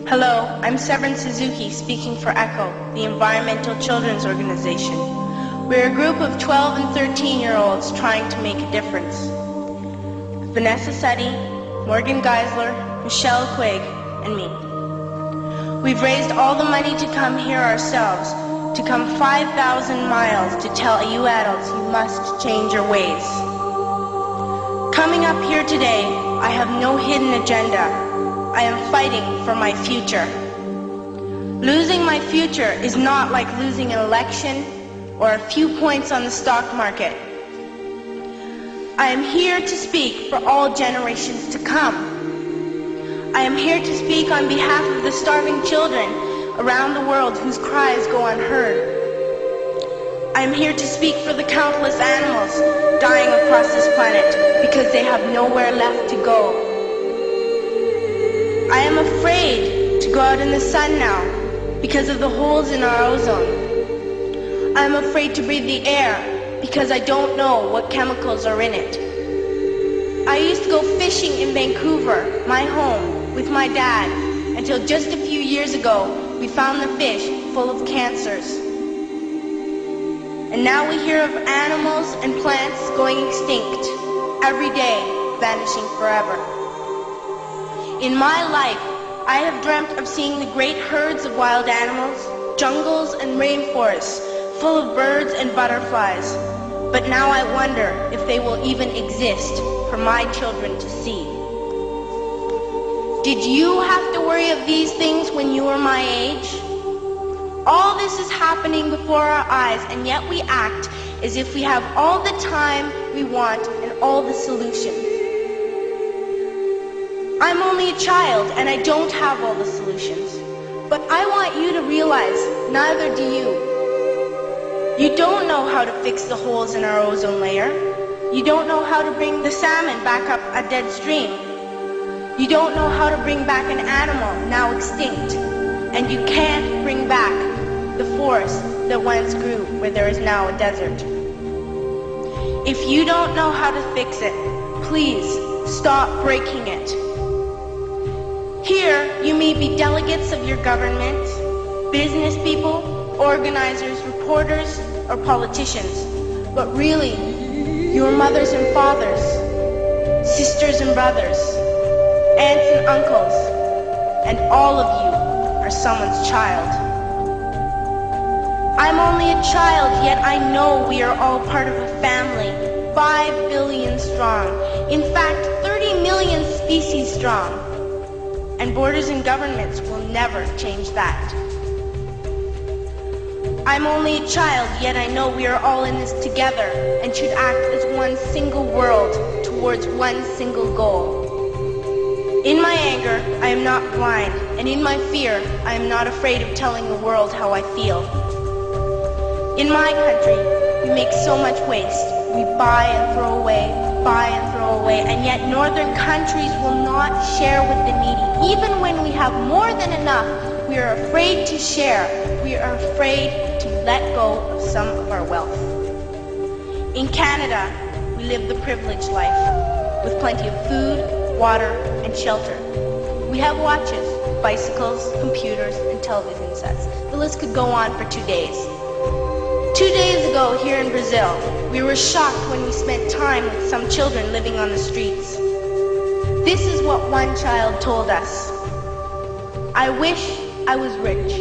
Hello, I'm Severin Suzuki speaking for ECHO, the Environmental Children's Organization. We're a group of 12 and 13-year-olds trying to make a difference. Vanessa Suddy, Morgan Geisler, Michelle Quigg, and me. We've raised all the money to come here ourselves, to come 5,000 miles to tell you adults you must change your ways. Coming up here today, I have no hidden agenda. I am fighting for my future. Losing my future is not like losing an election or a few points on the stock market. I am here to speak for all generations to come. I am here to speak on behalf of the starving children around the world whose cries go unheard. I am here to speak for the countless animals dying across this planet because they have nowhere left to go. I am afraid to go out in the sun now because of the holes in our ozone. I am afraid to breathe the air because I don't know what chemicals are in it. I used to go fishing in Vancouver, my home, with my dad, until just a few years ago we found the fish full of cancers. And now we hear of animals and plants going extinct, every day vanishing forever. In my life, I have dreamt of seeing the great herds of wild animals, jungles and rainforests full of birds and butterflies. But now I wonder if they will even exist for my children to see. Did you have to worry of these things when you were my age? All this is happening before our eyes, and yet we act as if we have all the time we want and all the solutions. I'm only a child and I don't have all the solutions. But I want you to realize neither do you. You don't know how to fix the holes in our ozone layer. You don't know how to bring the salmon back up a dead stream. You don't know how to bring back an animal now extinct. And you can't bring back the forest that once grew where there is now a desert. If you don't know how to fix it, please stop breaking it. Here, you may be delegates of your government, business people, organizers, reporters, or politicians, but really, your mothers and fathers, sisters and brothers, aunts and uncles, and all of you are someone's child. I'm only a child, yet I know we are all part of a family, 5 billion strong, in fact, 30 million species strong. And borders and governments will never change that. I'm only a child, yet I know we are all in this together and should act as one single world towards one single goal. In my anger, I am not blind, and in my fear, I am not afraid of telling the world how I feel. In my country, we make so much waste. We buy and throw away, and yet northern countries will not share with the needy. Even when we have more than enough, we are afraid to share. We are afraid to let go of some of our wealth. In Canada, we live the privileged life, with plenty of food, water, and shelter. We have watches, bicycles, computers, and television sets. The list could go on for 2 days. 2 days ago, here in Brazil, we were shocked when we spent time with some children living on the streets. This is what one child told us. I wish I was rich.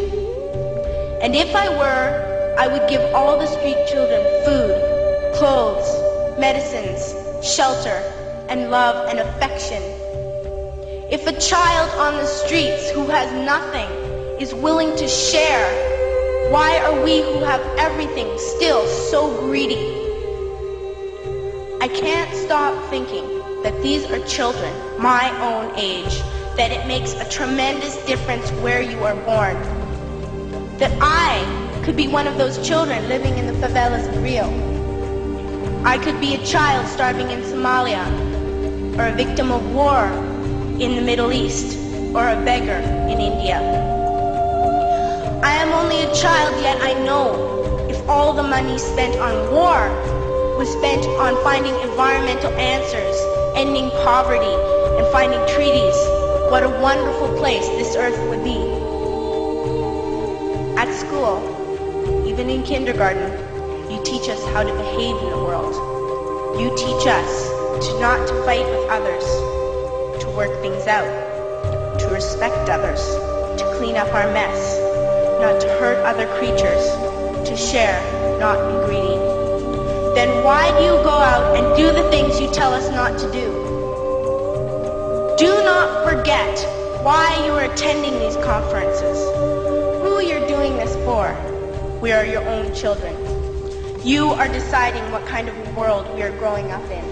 And if I were, I would give all the street children food, clothes, medicines, shelter, and love and affection. If a child on the streets who has nothing is willing to share, why are we who have everything still so greedy? I can't stop thinking that these are children my own age, that it makes a tremendous difference where you are born. That I could be one of those children living in the favelas of Rio. I could be a child starving in Somalia, or a victim of war in the Middle East, or a beggar in India. I am only a child, yet I know if all the money spent on war was spent on finding environmental answers, ending poverty, and finding treaties, what a wonderful place this earth would be. At school, even in kindergarten, you teach us how to behave in the world. You teach us not to fight with others, to work things out, to respect others, to clean up our mess, not to hurt other creatures, to share, not be greedy. Then why do you go out and do the things you tell us not to do? Do not forget why you are attending these conferences, who you're doing this for. We are your own children. You are deciding what kind of world we are growing up in.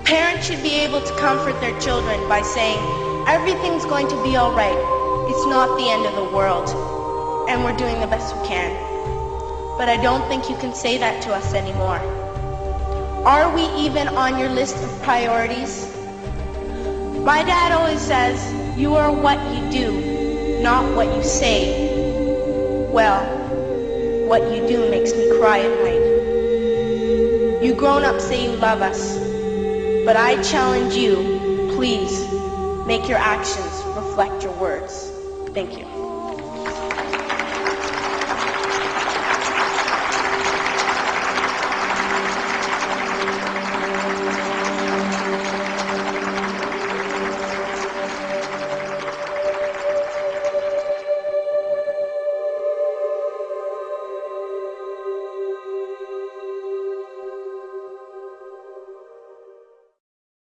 Parents should be able to comfort their children by saying, everything's going to be all right. It's not the end of the world, and we're doing the best we can. But I don't think you can say that to us anymore. Are we even on your list of priorities? My dad always says, you are what you do, not what you say. Well, what you do makes me cry at night. You grown-ups say you love us, but I challenge you, please, make your actions reflect your words. Thank you.